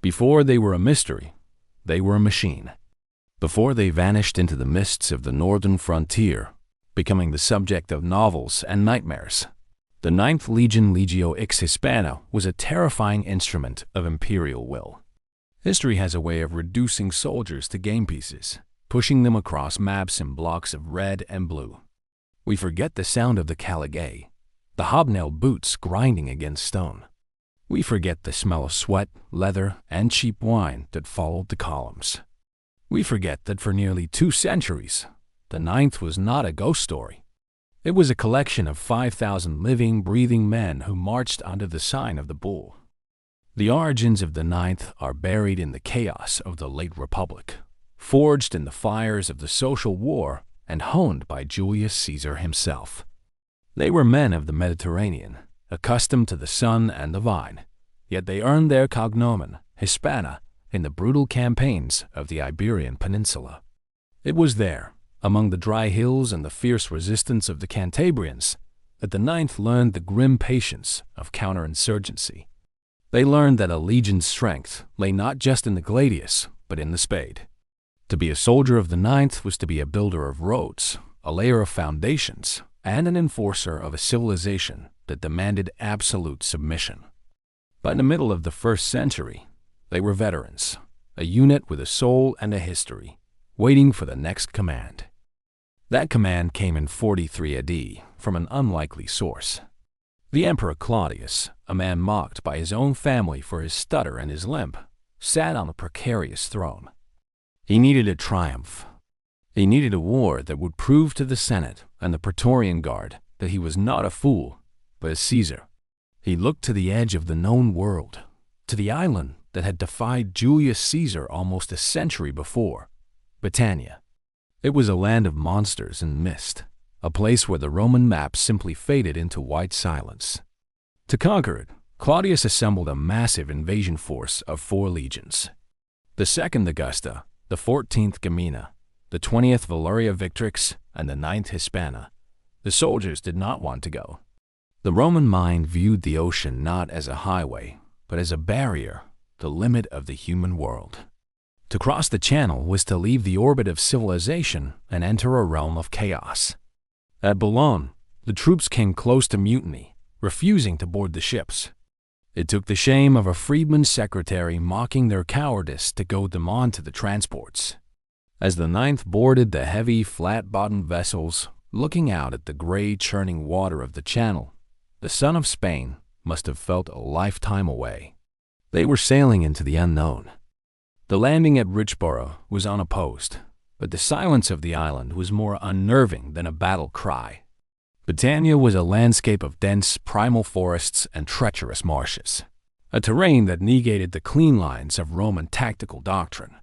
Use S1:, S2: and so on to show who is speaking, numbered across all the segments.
S1: Before they were a mystery, they were a machine. Before they vanished into the mists of the northern frontier, becoming the subject of novels and nightmares, the Ninth Legion Legio X Hispana was a terrifying instrument of imperial will. History has a way of reducing soldiers to game pieces, pushing them across maps in blocks of red and blue. We forget the sound of the caligay, the hobnailed boots grinding against stone. We forget the smell of sweat, leather, and cheap wine that followed the columns. We forget that for nearly 2 centuries, the Ninth was not a ghost story. It was a collection of 5,000 living, breathing men who marched under the sign of the bull. The origins of the Ninth are buried in the chaos of the late Republic, forged in the fires of the social war, and honed by Julius Caesar himself. They were men of the Mediterranean, accustomed to the sun and the vine, yet they earned their cognomen, Hispana, in the brutal campaigns of the Iberian Peninsula. It was there, among the dry hills and the fierce resistance of the Cantabrians, that the Ninth learned the grim patience of counterinsurgency. They learned that a legion's strength lay not just in the gladius, but in the spade. To be a soldier of the Ninth was to be a builder of roads, a layer of foundations, and an enforcer of a civilization that demanded absolute submission. By the middle of the 1st century, they were veterans, a unit with a soul and a history, waiting for the next command. That command came in 43 AD from an unlikely source. The Emperor Claudius, a man mocked by his own family for his stutter and his limp, sat on a precarious throne. He needed a triumph. He needed a war that would prove to the Senate and the Praetorian Guard that he was not a fool, but a Caesar. He looked to the edge of the known world, to the island that had defied Julius Caesar almost a century before, Britannia. It was a land of monsters and mist, a place where the Roman map simply faded into white silence. To conquer it, Claudius assembled a massive invasion force of 4 legions. The 2nd Augusta, the 14th Gemina, the 20th Valuria Victrix, and the 9th Hispana. The soldiers did not want to go. The Roman mind viewed the ocean not as a highway, but as a barrier, the limit of the human world. To cross the channel was to leave the orbit of civilization and enter a realm of chaos. At Boulogne, the troops came close to mutiny, refusing to board the ships. It took the shame of a freedman's secretary mocking their cowardice to goad them on to the transports. As the Ninth boarded the heavy, flat-bottomed vessels, looking out at the gray, churning water of the Channel, the sun of Spain must have felt a lifetime away. They were sailing into the unknown. The landing at Richborough was unopposed, but the silence of the island was more unnerving than a battle cry. Britannia was a landscape of dense, primal forests and treacherous marshes, a terrain that negated the clean lines of Roman tactical doctrine.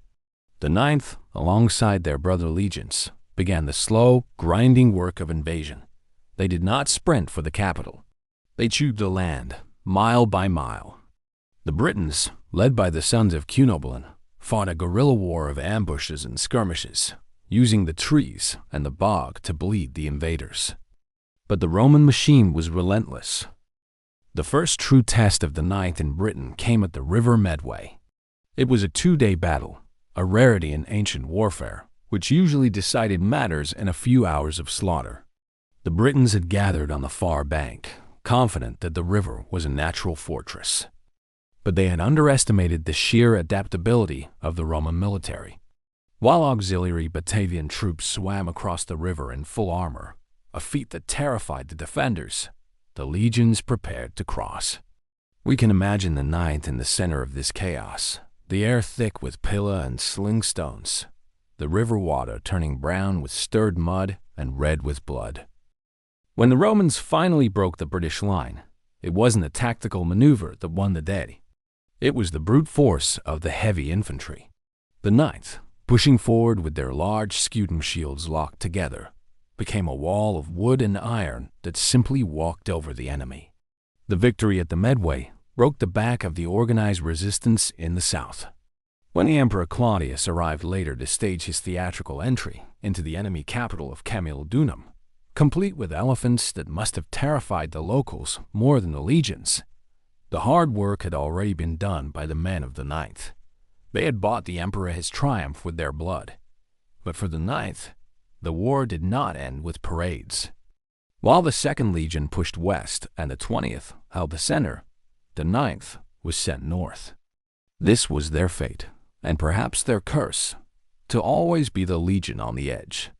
S1: The Ninth, alongside their brother legions, began the slow, grinding work of invasion. They did not sprint for the capital. They chewed the land, mile by mile. The Britons, led by the sons of Cunobeline, fought a guerrilla war of ambushes and skirmishes, using the trees and the bog to bleed the invaders. But the Roman machine was relentless. The first true test of the Ninth in Britain came at the River Medway. It was a 2-day battle, a rarity in ancient warfare, which usually decided matters in a few hours of slaughter. The Britons had gathered on the far bank, confident that the river was a natural fortress. But they had underestimated the sheer adaptability of the Roman military. While auxiliary Batavian troops swam across the river in full armor, a feat that terrified the defenders, the legions prepared to cross. We can imagine the Ninth in the center of this chaos, the air thick with pillar and sling stones, the river water turning brown with stirred mud and red with blood. When the Romans finally broke the British line, it wasn't a tactical maneuver that won the day. It was the brute force of the heavy infantry. The Ninth, pushing forward with their large scutum shields locked together, became a wall of wood and iron that simply walked over the enemy. The victory at the Medway broke the back of the organized resistance in the south. When the Emperor Claudius arrived later to stage his theatrical entry into the enemy capital of Camulodunum, complete with elephants that must have terrified the locals more than the legions, The hard work had already been done by the men of the Ninth. They had bought the emperor his triumph with their blood. But for the Ninth, the war did not end with parades. While the 2nd Legion pushed west and the 20th held the center, the 9th was sent north. This was their fate, and perhaps their curse, to always be the legion on the edge.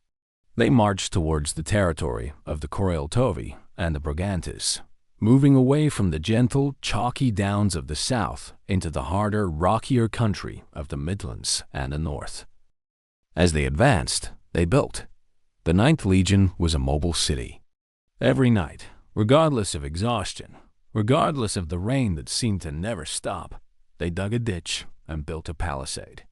S1: They marched towards the territory of the Coreltovi and the Brigantes, moving away from the gentle, chalky downs of the south into the harder, rockier country of the Midlands and the north. As they advanced, they built. The 9th Legion was a mobile city. Every night, regardless of exhaustion, regardless of the rain that seemed to never stop, they dug a ditch and built a palisade.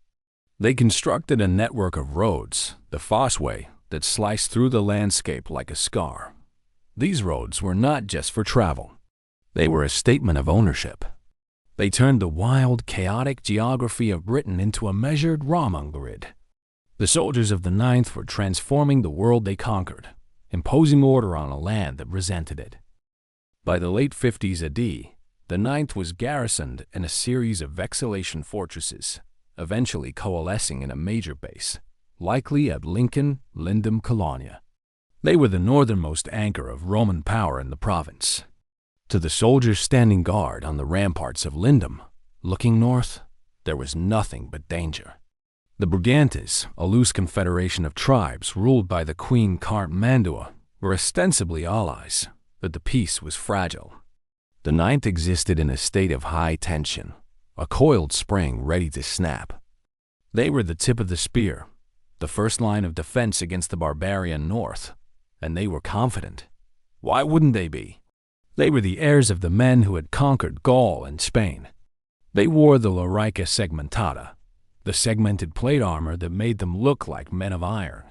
S1: They constructed a network of roads, the Fossway, that sliced through the landscape like a scar. These roads were not just for travel. They were a statement of ownership. They turned the wild, chaotic geography of Britain into a measured Raman grid. The soldiers of the 9th were transforming the world they conquered, imposing order on a land that resented it. By the late 50s AD, the 9th was garrisoned in a series of vexillation fortresses, eventually coalescing in a major base, likely at Lincoln, Lindum, Colonia. They were the northernmost anchor of Roman power in the province. To the soldiers standing guard on the ramparts of Lindum, looking north, there was nothing but danger. The Brigantes, a loose confederation of tribes ruled by the Queen Cartmandua, were ostensibly allies, but the peace was fragile. The 9th existed in a state of high tension, a coiled spring ready to snap. They were the tip of the spear, the first line of defense against the barbarian north, and they were confident. Why wouldn't they be? They were the heirs of the men who had conquered Gaul and Spain. They wore the lorica segmentata, the segmented plate armor that made them look like men of iron.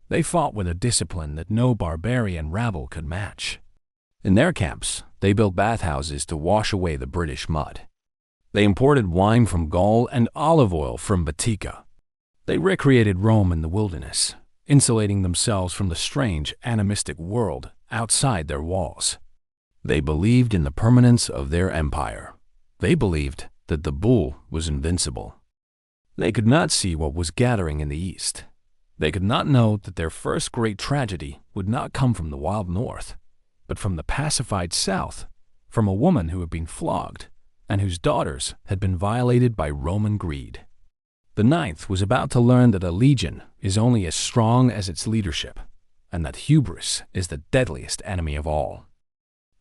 S1: They fought with a discipline that no barbarian rabble could match. In their camps, they built bathhouses to wash away the British mud. They imported wine from Gaul and olive oil from Baetica. They recreated Rome in the wilderness, insulating themselves from the strange, animistic world outside their walls. They believed in the permanence of their empire. They believed that the bull was invincible. They could not see what was gathering in the east. They could not know that their first great tragedy would not come from the wild north, but from the pacified south, from a woman who had been flogged and whose daughters had been violated by Roman greed. The 9th was about to learn that a legion is only as strong as its leadership, and that hubris is the deadliest enemy of all.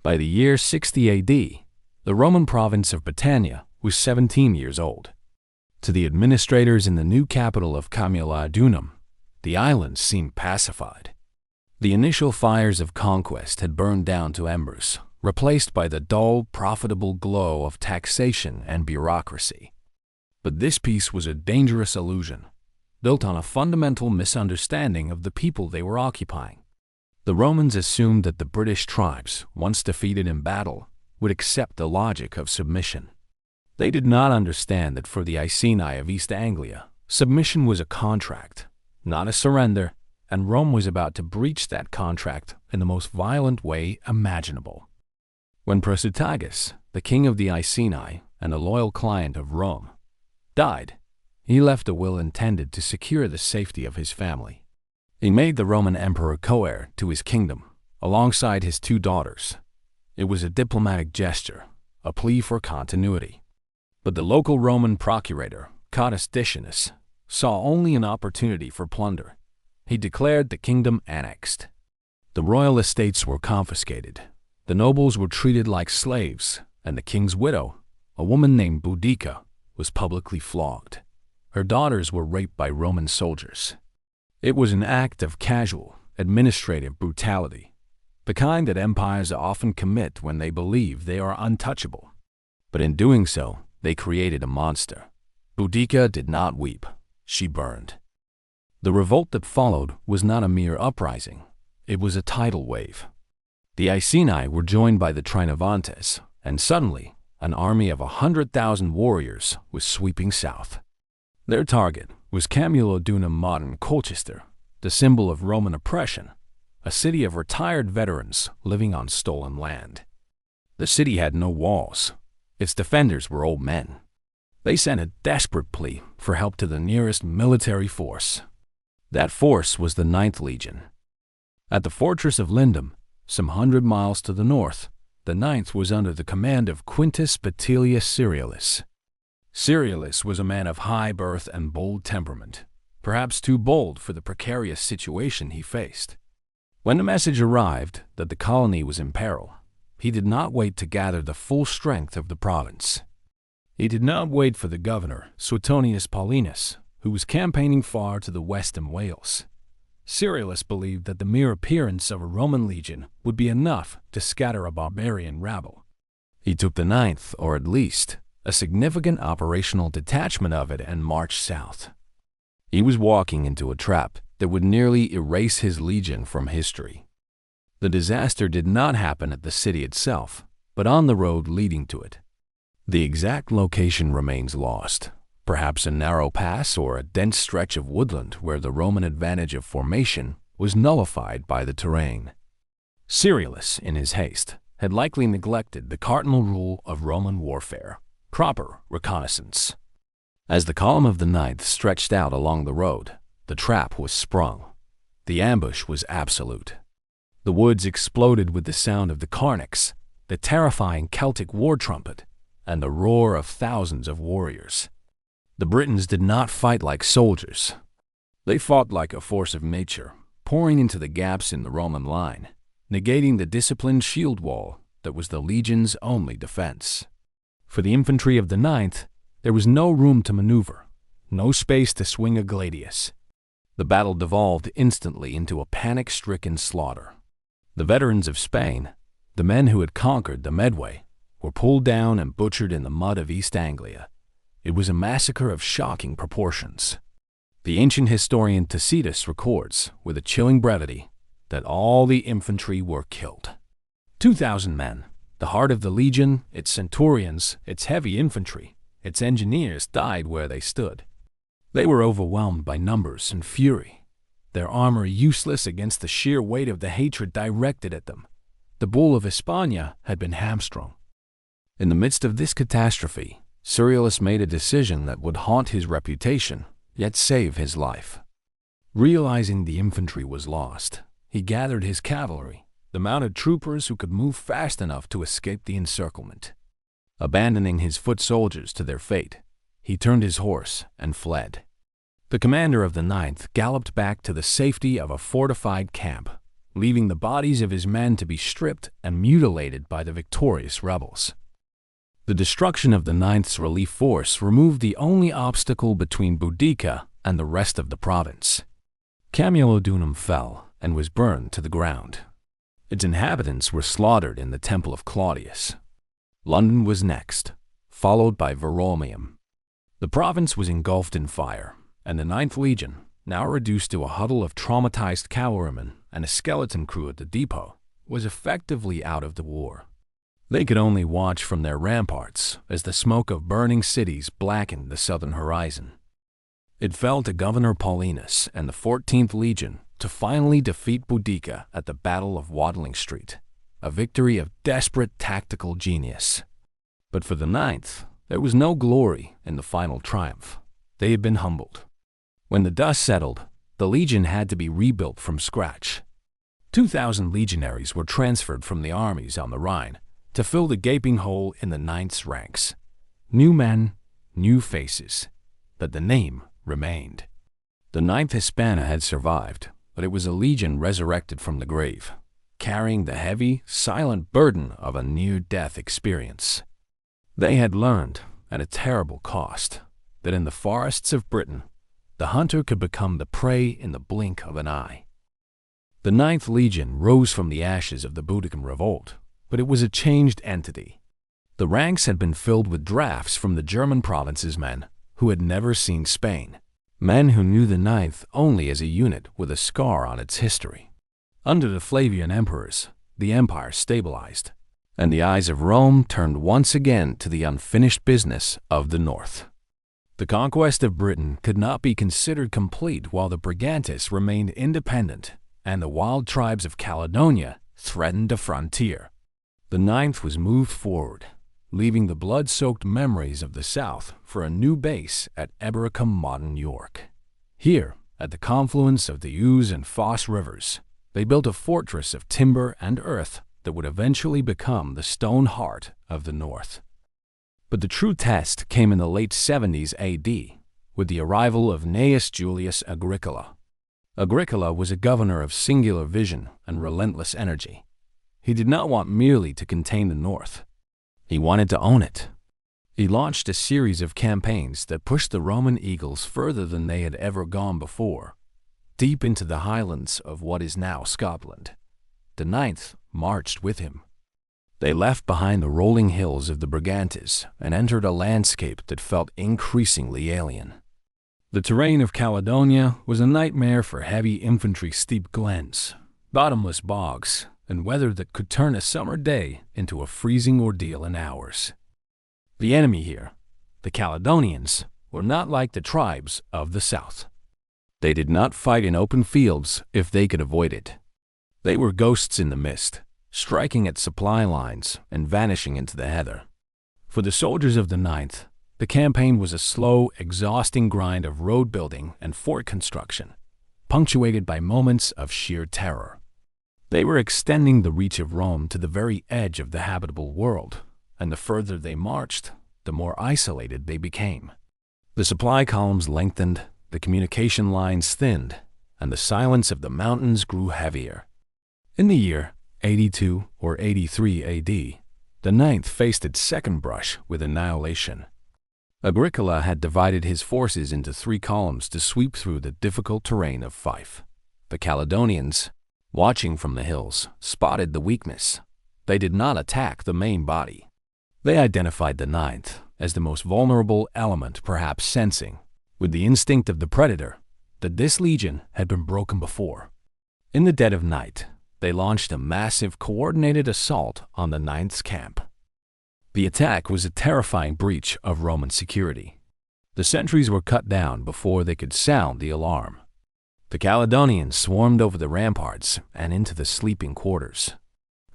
S1: By the year 60 AD, the Roman province of Britannia was 17 years old. To the administrators in the new capital of Camula Adunum, the islands seemed pacified. The initial fires of conquest had burned down to embers, replaced by the dull, profitable glow of taxation and bureaucracy. But this peace was a dangerous illusion, built on a fundamental misunderstanding of the people they were occupying. The Romans assumed that the British tribes, once defeated in battle, would accept the logic of submission. They did not understand that for the Iceni of East Anglia, submission was a contract, not a surrender, and Rome was about to breach that contract in the most violent way imaginable. When Prasutagus, the king of the Iceni and a loyal client of Rome, died, he left a will intended to secure the safety of his family. He made the Roman emperor co-heir to his kingdom, alongside his 2 daughters. It was a diplomatic gesture, a plea for continuity. But the local Roman procurator, Cottus Decianus, saw only an opportunity for plunder. He declared the kingdom annexed. The royal estates were confiscated. The nobles were treated like slaves, and the king's widow, a woman named Boudica, was publicly flogged. Her daughters were raped by Roman soldiers. It was an act of casual, administrative brutality, the kind that empires often commit when they believe they are untouchable. But in doing so, they created a monster. Boudica did not weep. She burned. The revolt that followed was not a mere uprising. It was a tidal wave. The Iceni were joined by the Trinovantes, and suddenly, an army of 100,000 warriors was sweeping south. Their target was Camulodunum, modern Colchester, the symbol of Roman oppression, a city of retired veterans living on stolen land. The city had no walls. Its defenders were old men. They sent a desperate plea for help to the nearest military force. That force was the 9th Legion. At the fortress of Lindum, some 100 miles to the north, the 9th was under the command of Quintus Petilius Cerialis. Cerialis was a man of high birth and bold temperament, perhaps too bold for the precarious situation he faced. When the message arrived that the colony was in peril, he did not wait to gather the full strength of the province. He did not wait for the governor, Suetonius Paulinus, who was campaigning far to the west in Wales. Cerialis believed that the mere appearance of a Roman legion would be enough to scatter a barbarian rabble. He took the 9th, or at least a significant operational detachment of it, and marched south. He was walking into a trap that would nearly erase his legion from history. The disaster did not happen at the city itself, but on the road leading to it. The exact location remains lost, perhaps a narrow pass or a dense stretch of woodland where the Roman advantage of formation was nullified by the terrain. Cerialis, in his haste, had likely neglected the cardinal rule of Roman warfare: proper reconnaissance. As the column of the 9th stretched out along the road, the trap was sprung. The ambush was absolute. The woods exploded with the sound of the carnix, the terrifying Celtic war trumpet, and the roar of thousands of warriors. The Britons did not fight like soldiers. They fought like a force of nature, pouring into the gaps in the Roman line, negating the disciplined shield wall that was the legion's only defense. For the infantry of the 9th, there was no room to maneuver, no space to swing a gladius. The battle devolved instantly into a panic-stricken slaughter. The veterans of Spain, the men who had conquered the Medway, were pulled down and butchered in the mud of East Anglia. It was a massacre of shocking proportions. The ancient historian Tacitus records, with a chilling brevity, that all the infantry were killed. 2,000 men, the heart of the legion, its centurions, its heavy infantry, its engineers, died where they stood. They were overwhelmed by numbers and fury, their armor useless against the sheer weight of the hatred directed at them. The bull of Hispania had been hamstrung. In the midst of this catastrophe, Cerialis made a decision that would haunt his reputation, yet save his life. Realizing the infantry was lost, he gathered his cavalry, the mounted troopers who could move fast enough to escape the encirclement. Abandoning his foot soldiers to their fate, he turned his horse and fled. The commander of the 9th galloped back to the safety of a fortified camp, leaving the bodies of his men to be stripped and mutilated by the victorious rebels. The destruction of the 9th's relief force removed the only obstacle between Boudica and the rest of the province. Camulodunum fell and was burned to the ground. Its inhabitants were slaughtered in the temple of Claudius. London was next, followed by Verulamium. The province was engulfed in fire, and the 9th Legion, now reduced to a huddle of traumatized cavalrymen and a skeleton crew at the depot, was effectively out of the war. They could only watch from their ramparts as the smoke of burning cities blackened the southern horizon. It fell to Governor Paulinus and the 14th Legion to finally defeat Boudica at the Battle of Watling Street, a victory of desperate tactical genius. But for the 9th, there was no glory in the final triumph. They had been humbled. When the dust settled, the legion had to be rebuilt from scratch. 2,000 legionaries were transferred from the armies on the Rhine to fill the gaping hole in the 9th's ranks. New men, new faces, but the name remained. The 9th Hispana had survived, but it was a legion resurrected from the grave, carrying the heavy, silent burden of a near-death experience. They had learned, at a terrible cost, that in the forests of Britain, the hunter could become the prey in the blink of an eye. The 9th Legion rose from the ashes of the Boudican revolt, but it was a changed entity. The ranks had been filled with drafts from the German provinces, men who had never seen Spain, men who knew the 9th only as a unit with a scar on its history. Under the Flavian emperors, the empire stabilized, and the eyes of Rome turned once again to the unfinished business of the north. The conquest of Britain could not be considered complete while the Brigantes remained independent and the wild tribes of Caledonia threatened the frontier. The 9th was moved forward, leaving the blood-soaked memories of the South for a new base at Ebericum, modern York. Here, at the confluence of the Ouse and Foss rivers, they built a fortress of timber and earth that would eventually become the stone heart of the North. But the true test came in the late 70s AD, with the arrival of Gnaeus Julius Agricola. Agricola was a governor of singular vision and relentless energy. He did not want merely to contain the North. He wanted to own it. He launched a series of campaigns that pushed the Roman eagles further than they had ever gone before, deep into the highlands of what is now Scotland. The Ninth marched with him. They left behind the rolling hills of the Brigantes and entered a landscape that felt increasingly alien. The terrain of Caledonia was a nightmare for heavy infantry, steep glens, bottomless bogs, and weather that could turn a summer day into a freezing ordeal in hours. The enemy here, the Caledonians, were not like the tribes of the South. They did not fight in open fields if they could avoid it. They were ghosts in the mist, striking at supply lines and vanishing into the heather. For the soldiers of the Ninth, the campaign was a slow, exhausting grind of road building and fort construction, punctuated by moments of sheer terror. They were extending the reach of Rome to the very edge of the habitable world, and the further they marched, the more isolated they became. The supply columns lengthened, the communication lines thinned, and the silence of the mountains grew heavier. In the year 82 or 83 AD, the Ninth faced its second brush with annihilation. Agricola had divided his forces into 3 columns to sweep through the difficult terrain of Fife. The Caledonians, watching from the hills, spotted the weakness. They did not attack the main body. They identified the Ninth as the most vulnerable element, perhaps sensing, with the instinct of the predator, that this legion had been broken before. In the dead of night, they launched a massive, coordinated assault on the Ninth's camp. The attack was a terrifying breach of Roman security. The sentries were cut down before they could sound the alarm. The Caledonians swarmed over the ramparts and into the sleeping quarters.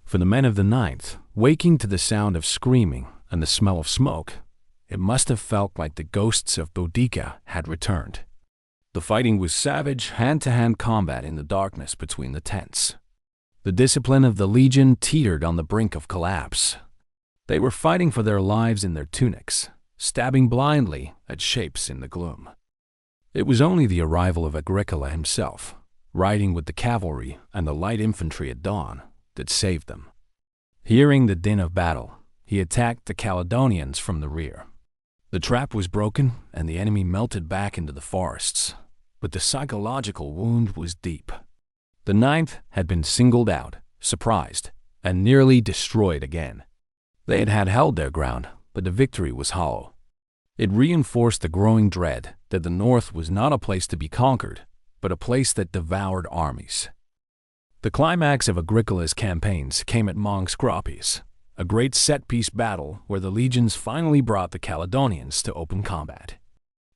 S1: For the men of the Ninth, waking to the sound of screaming and the smell of smoke, it must have felt like the ghosts of Boudica had returned. The fighting was savage, hand-to-hand combat in the darkness between the tents. The discipline of the legion teetered on the brink of collapse. They were fighting for their lives in their tunics, stabbing blindly at shapes in the gloom. It was only the arrival of Agricola himself, riding with the cavalry and the light infantry at dawn, that saved them. Hearing the din of battle, he attacked the Caledonians from the rear. The trap was broken and the enemy melted back into the forests, but the psychological wound was deep. The Ninth had been singled out, surprised, and nearly destroyed again. They had held their ground, but the victory was hollow. It reinforced the growing dread that the North was not a place to be conquered, but a place that devoured armies. The climax of Agricola's campaigns came at Mons Graupius, a great set-piece battle where the legions finally brought the Caledonians to open combat.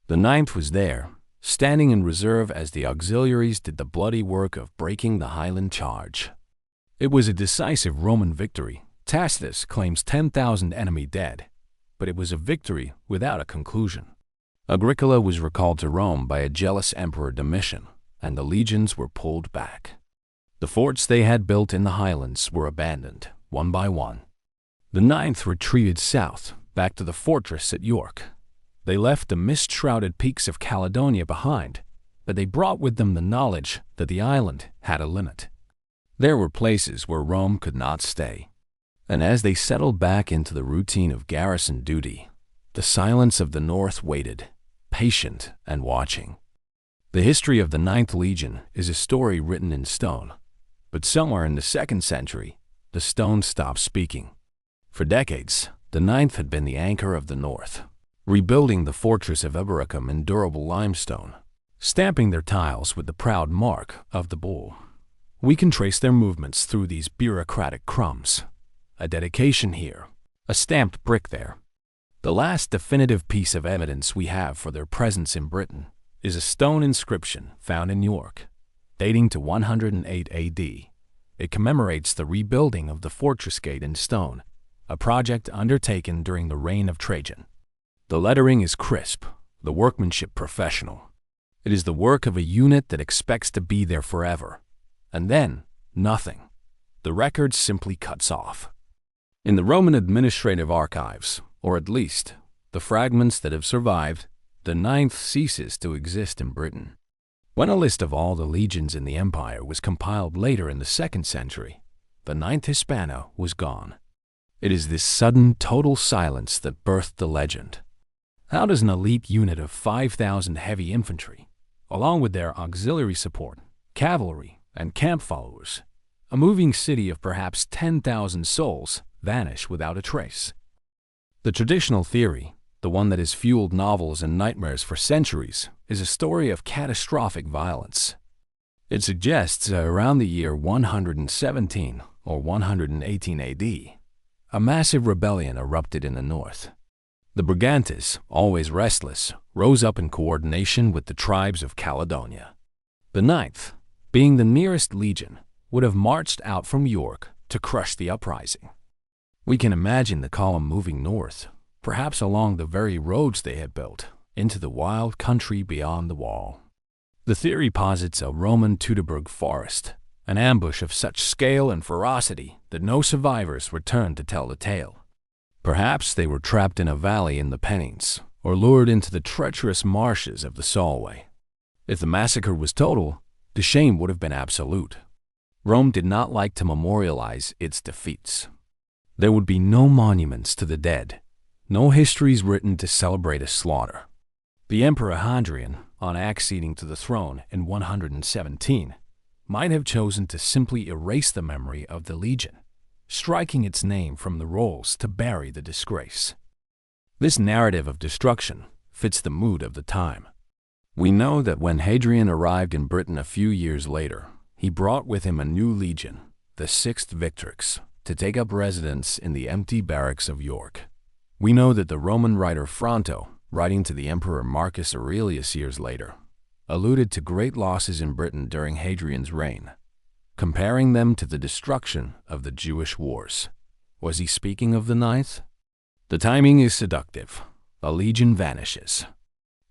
S1: The Ninth was there, standing in reserve as the auxiliaries did the bloody work of breaking the Highland charge. It was a decisive Roman victory. Tacitus claims 10,000 enemy dead, but it was a victory without a conclusion. Agricola was recalled to Rome by a jealous emperor Domitian, and the legions were pulled back. The forts they had built in the highlands were abandoned, one by one. The Ninth retreated south, back to the fortress at York. They left the mist-shrouded peaks of Caledonia behind, but they brought with them the knowledge that the island had a limit. There were places where Rome could not stay. And as they settled back into the routine of garrison duty, the silence of the North waited, patient and watching. The history of the Ninth Legion is a story written in stone, but somewhere in the 2nd century, the stone stopped speaking. For decades, the Ninth had been the anchor of the North, rebuilding the fortress of Ebericum in durable limestone, stamping their tiles with the proud mark of the bull. We can trace their movements through these bureaucratic crumbs. A dedication here, a stamped brick there. The last definitive piece of evidence we have for their presence in Britain is a stone inscription found in York, dating to 108 AD. It commemorates the rebuilding of the fortress gate in stone, a project undertaken during the reign of Trajan. The lettering is crisp, the workmanship professional. It is the work of a unit that expects to be there forever. And then, nothing. The record simply cuts off. In the Roman administrative archives, or at least the fragments that have survived, the ninth ceases to exist in Britain. When a list of all the legions in the empire was compiled later in the 2nd century, the ninth Hispano was gone. It is this sudden total silence that birthed the legend. How does an elite unit of 5,000 heavy infantry, along with their auxiliary support, cavalry, and camp followers, a moving city of perhaps 10,000 souls, vanish without a trace? The traditional theory, the one that has fueled novels and nightmares for centuries, is a story of catastrophic violence. It suggests that around the year 117 or 118 AD, a massive rebellion erupted in the north. The Brigantes, always restless, rose up in coordination with the tribes of Caledonia. The ninth, being the nearest legion, would have marched out from York to crush the uprising. We can imagine the column moving north, perhaps along the very roads they had built, into the wild country beyond the wall. The theory posits a Roman Teutoburg forest, an ambush of such scale and ferocity that no survivors returned to tell the tale. Perhaps they were trapped in a valley in the Pennines, or lured into the treacherous marshes of the Solway. If the massacre was total, the shame would have been absolute. Rome did not like to memorialize its defeats. There would be no monuments to the dead, no histories written to celebrate a slaughter. The Emperor Hadrian, on acceding to the throne in 117, might have chosen to simply erase the memory of the legion, striking its name from the rolls to bury the disgrace. This narrative of destruction fits the mood of the time. We know that when Hadrian arrived in Britain a few years later, he brought with him a new legion, the 6th Victrix, to take up residence in the empty barracks of York. We know that the Roman writer Fronto, writing to the Emperor Marcus Aurelius years later, alluded to great losses in Britain during Hadrian's reign, comparing them to the destruction of the Jewish wars. Was he speaking of the ninth? The timing is seductive. A legion vanishes.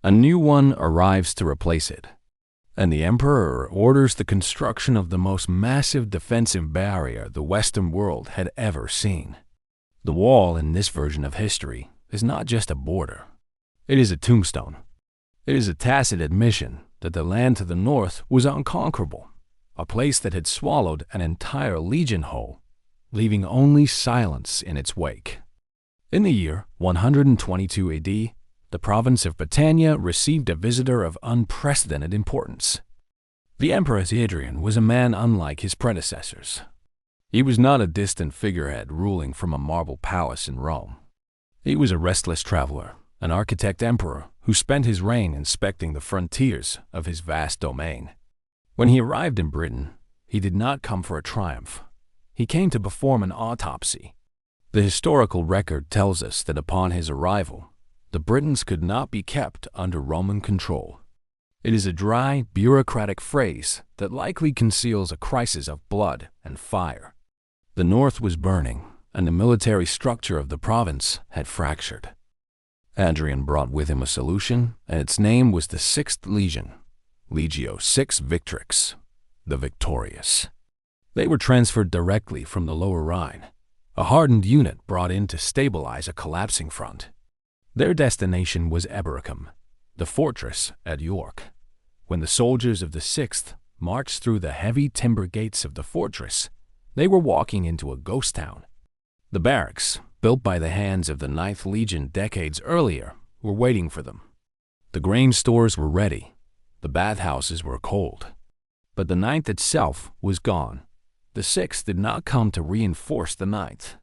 S1: A new one arrives to replace it, and the emperor orders the construction of the most massive defensive barrier the Western world had ever seen. The wall in this version of history is not just a border. It is a tombstone. It is a tacit admission that the land to the north was unconquerable, a place that had swallowed an entire legion whole, leaving only silence in its wake. In the year 122 AD, the province of Britannia received a visitor of unprecedented importance. The Emperor Hadrian was a man unlike his predecessors. He was not a distant figurehead ruling from a marble palace in Rome. He was a restless traveler, an architect-emperor who spent his reign inspecting the frontiers of his vast domain. When he arrived in Britain, he did not come for a triumph. He came to perform an autopsy. The historical record tells us that upon his arrival, the Britons could not be kept under Roman control. It is a dry, bureaucratic phrase that likely conceals a crisis of blood and fire. The north was burning, and the military structure of the province had fractured. Hadrian brought with him a solution, and its name was the 6th Legion, Legio 6 Victrix, the victorious. They were transferred directly from the Lower Rhine, a hardened unit brought in to stabilize a collapsing front. Their destination was Eboracum, the fortress at York. When the soldiers of the 6th marched through the heavy timber gates of the fortress, they were walking into a ghost town. The barracks, built by the hands of the 9th Legion decades earlier, were waiting for them. The grain stores were ready. The bathhouses were cold. But the 9th itself was gone. The 6th did not come to reinforce the 9th.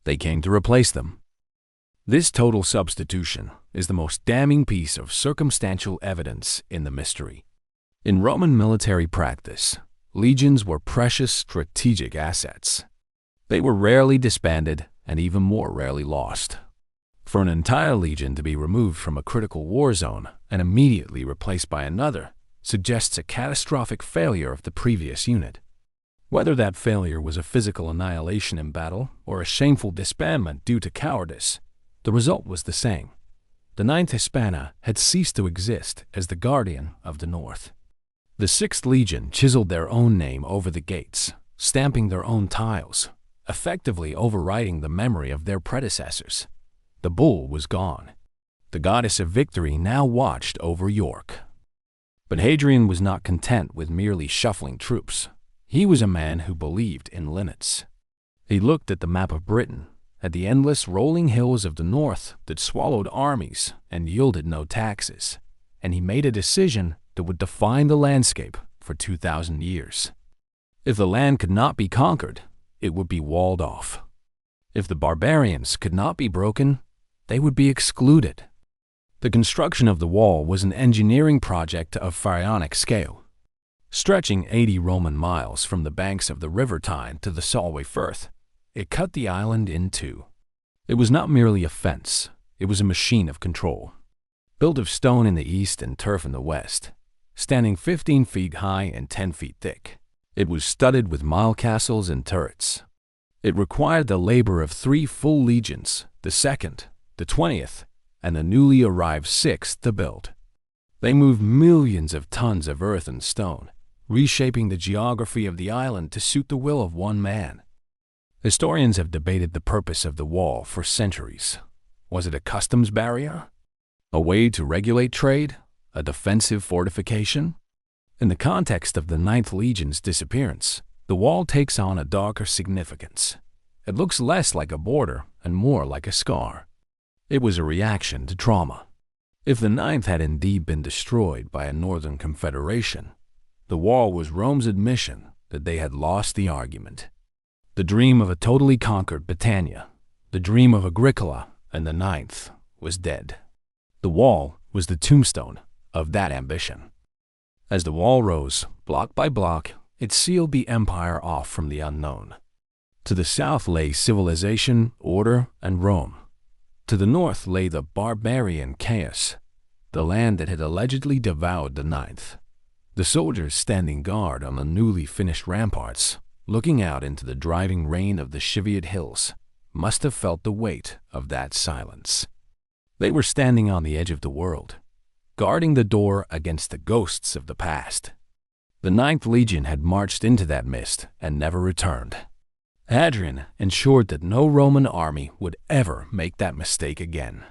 S1: They came to replace them. This total substitution is the most damning piece of circumstantial evidence in the mystery. In Roman military practice, legions were precious strategic assets. They were rarely disbanded and even more rarely lost. For an entire legion to be removed from a critical war zone and immediately replaced by another suggests a catastrophic failure of the previous unit. Whether that failure was a physical annihilation in battle or a shameful disbandment due to cowardice, the result was the same. The Ninth Hispana had ceased to exist as the guardian of the North. The Sixth Legion chiseled their own name over the gates, stamping their own tiles, effectively overriding the memory of their predecessors. The bull was gone. The goddess of victory now watched over York. But Hadrian was not content with merely shuffling troops. He was a man who believed in limits. He looked at the map of Britain, at the endless rolling hills of the north that swallowed armies and yielded no taxes, and he made a decision that would define the landscape for 2,000 years. If the land could not be conquered, it would be walled off. If the barbarians could not be broken, they would be excluded. The construction of the wall was an engineering project of pharaonic scale. Stretching 80 Roman miles from the banks of the River Tyne to the Solway Firth, it cut the island in two. It was not merely a fence, it was a machine of control. Built of stone in the east and turf in the west, standing 15 feet high and 10 feet thick, it was studded with mile castles and turrets. It required the labor of 3 full legions, the 2nd, the 20th, and the newly arrived 6th to build. They moved millions of tons of earth and stone, reshaping the geography of the island to suit the will of one man. Historians have debated the purpose of the wall for centuries. Was it a customs barrier? A way to regulate trade? A defensive fortification? In the context of the Ninth Legion's disappearance, the wall takes on a darker significance. It looks less like a border and more like a scar. It was a reaction to trauma. If the Ninth had indeed been destroyed by a northern confederation, the wall was Rome's admission that they had lost the argument. The dream of a totally conquered Britannia, the dream of Agricola and the Ninth, was dead. The wall was the tombstone of that ambition. As the wall rose, block by block, it sealed the empire off from the unknown. To the south lay civilization, order, and Rome. To the north lay the barbarian chaos, the land that had allegedly devoured the Ninth. The soldiers standing guard on the newly finished ramparts, looking out into the driving rain of the Cheviot Hills, must have felt the weight of that silence. They were standing on the edge of the world, guarding the door against the ghosts of the past. The Ninth Legion had marched into that mist and never returned. Hadrian ensured that no Roman army would ever make that mistake again.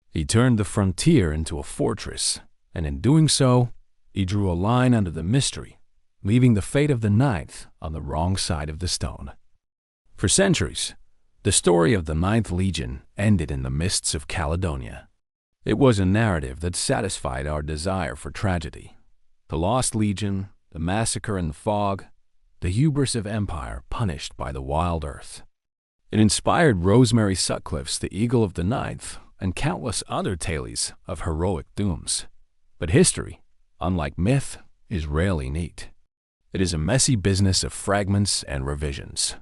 S1: He turned the frontier into a fortress, and in doing so, he drew a line under the mystery, leaving the fate of the Ninth on the wrong side of the stone. For centuries, the story of the Ninth Legion ended in the mists of Caledonia. It was a narrative that satisfied our desire for tragedy. The Lost Legion, the massacre in the fog, the hubris of empire punished by the wild earth. It inspired Rosemary Sutcliffe's The Eagle of the Ninth and countless other tales of heroic dooms. But history, unlike myth, is rarely neat. It is a messy business of fragments and revisions.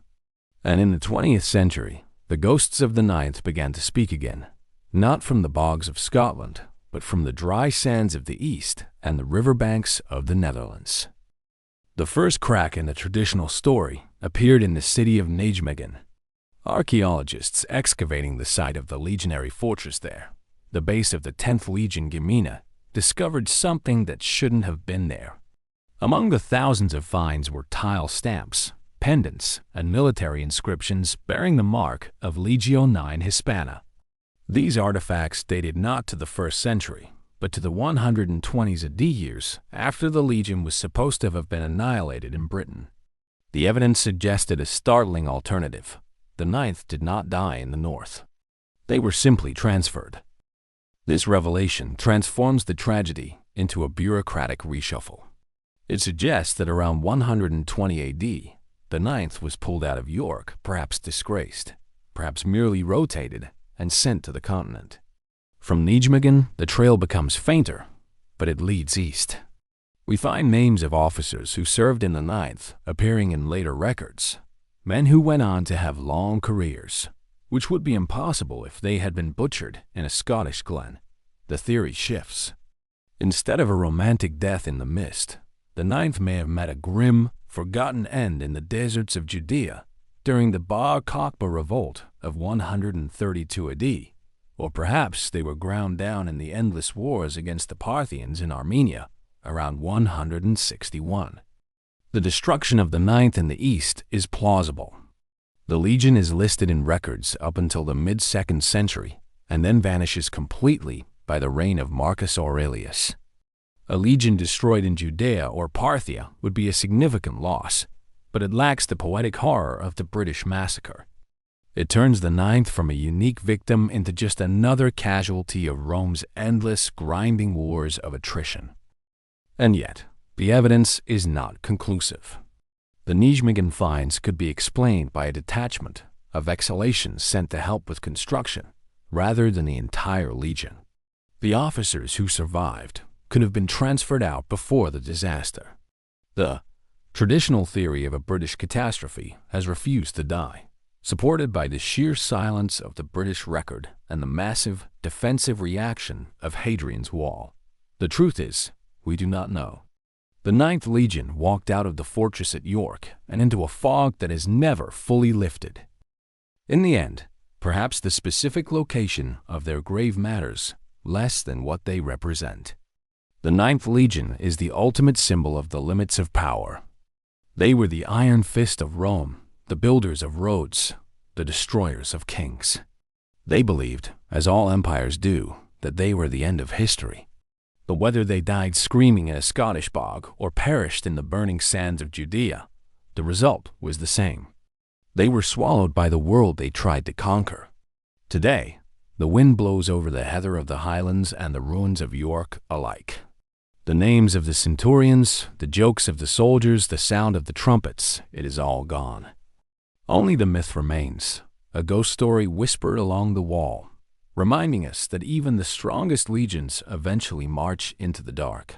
S1: And in the 20th century, the ghosts of the Ninth began to speak again, not from the bogs of Scotland, but from the dry sands of the East and the riverbanks of the Netherlands. The first crack in the traditional story appeared in the city of Nijmegen. Archaeologists excavating the site of the legionary fortress there, the base of the 10th Legion Gemina, discovered something that shouldn't have been there. Among the thousands of finds were tile stamps, pendants, and military inscriptions bearing the mark of Legio IX Hispana. These artifacts dated not to the 1st century, but to the 120s AD years after the legion was supposed to have been annihilated in Britain. The evidence suggested a startling alternative. The Ninth did not die in the north. They were simply transferred. This revelation transforms the tragedy into a bureaucratic reshuffle. It suggests that around 120 AD, the Ninth was pulled out of York, perhaps disgraced, perhaps merely rotated and sent to the continent. From Nijmegen, the trail becomes fainter, but it leads east. We find names of officers who served in the Ninth appearing in later records, men who went on to have long careers, which would be impossible if they had been butchered in a Scottish glen. The theory shifts. Instead of a romantic death in the mist, the Ninth may have met a grim, forgotten end in the deserts of Judea during the Bar Kokhba revolt of 132 AD, or perhaps they were ground down in the endless wars against the Parthians in Armenia around 161. The destruction of the ninth in the east is plausible. The legion is listed in records up until the mid-2nd century and then vanishes completely by the reign of Marcus Aurelius. A legion destroyed in Judea or Parthia would be a significant loss, but it lacks the poetic horror of the British massacre. It turns the ninth from a unique victim into just another casualty of Rome's endless, grinding wars of attrition. And yet, the evidence is not conclusive. The Nijmegen finds could be explained by a detachment of exhalations sent to help with construction, rather than the entire legion. The officers who survived could have been transferred out before the disaster. The traditional theory of a British catastrophe has refused to die, supported by the sheer silence of the British record and the massive defensive reaction of Hadrian's Wall. The truth is, we do not know. The Ninth Legion walked out of the fortress at York and into a fog that has never fully lifted. In the end, perhaps the specific location of their grave matters less than what they represent. The Ninth Legion is the ultimate symbol of the limits of power. They were the iron fist of Rome, the builders of roads, the destroyers of kings. They believed, as all empires do, that they were the end of history. But whether they died screaming in a Scottish bog or perished in the burning sands of Judea, the result was the same. They were swallowed by the world they tried to conquer. Today, the wind blows over the heather of the Highlands and the ruins of York alike. The names of the centurions, the jokes of the soldiers, the sound of the trumpets, it is all gone. Only the myth remains, a ghost story whispered along the wall, reminding us that even the strongest legions eventually march into the dark.